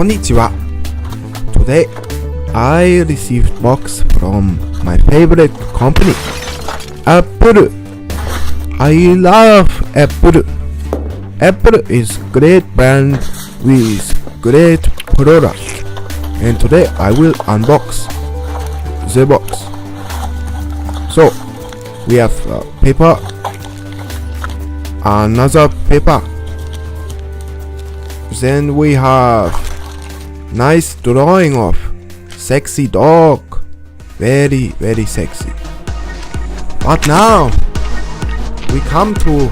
Konnichiwa. Today I received box from my favorite company, Apple. I love Apple. Apple is great brand with great products, and today I will unbox the box. So we have paper, another paper, then we have nice drawing of sexy dog, very sexy. But now we come to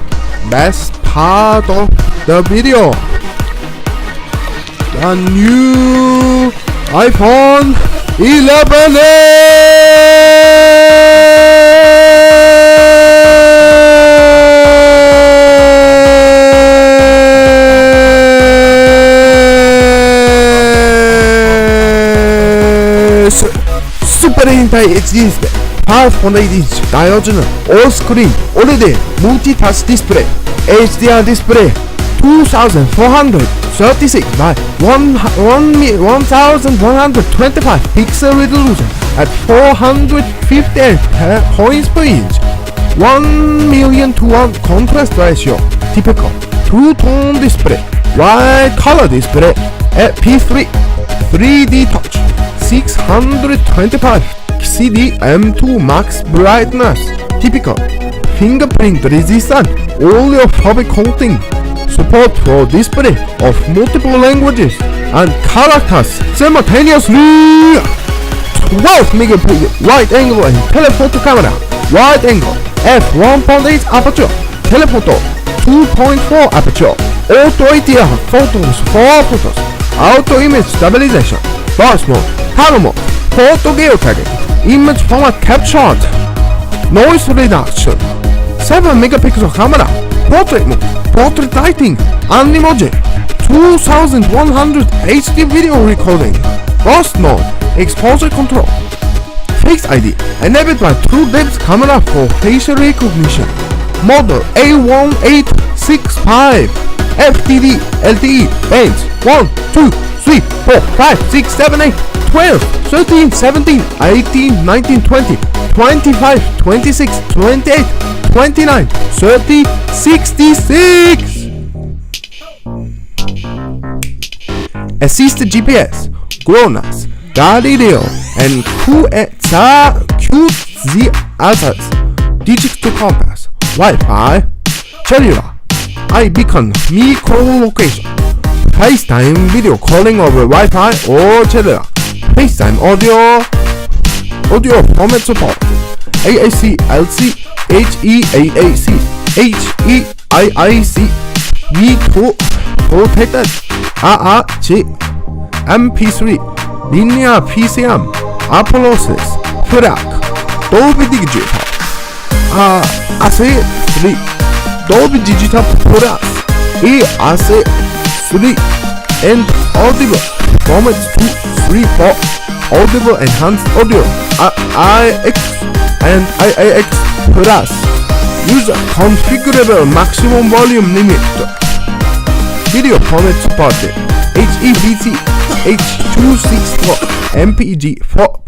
best part of the video, the new iPhone 11. Super Hentai HD display, 5.8-inch diagonal all-screen OLED multi-touch display, HDR display, 2436 by 1125 pixel resolution at 458 points per inch, 1,000,000:1 contrast ratio, typical two-tone display, white color display at P3, 3D touch, 625 CD M2 max brightness, typical fingerprint resistant oleophobic coating, support for display of multiple languages and characters simultaneously, 12 megapixel wide angle and telephoto camera, wide angle f1.8 aperture, telephoto 2.4 aperture, auto ATR photos 4 photos, auto image stabilization, burst mode, color mode, photo geotagging, image format captured, noise reduction, 7 megapixel camera, portrait mode, portrait lighting, Animoji, 2100 HD video recording, burst mode, exposure control, Face ID enabled by True Depth camera for facial recognition, model A1865, FTD LTE bands 1, 2, 3, 4, 5, 6, 7, 8, 12, 13, 17, 18, 19, 20, 25, 26, 28, 29, 30, 66. Assisted GPS, GLONASS, Galileo, and QZ others. Digital compass, Wi-Fi, cellular, iBeacon, micro-location, FaceTime video calling over Wi-Fi or cellular, FaceTime audio format support, AAC, LC, HEAAC, HEIIC, V2 protected, AAC, MP3, linear PCM, Apollosis, FLAC, Dolby Digital, AC3, Dolby Digital Plus, AC3, and Audible formats 2, 3, 4, Audible enhanced audio, IX and IAX Plus, user configurable maximum volume limit, video format supported, HEVC, H.264, MPEG 4.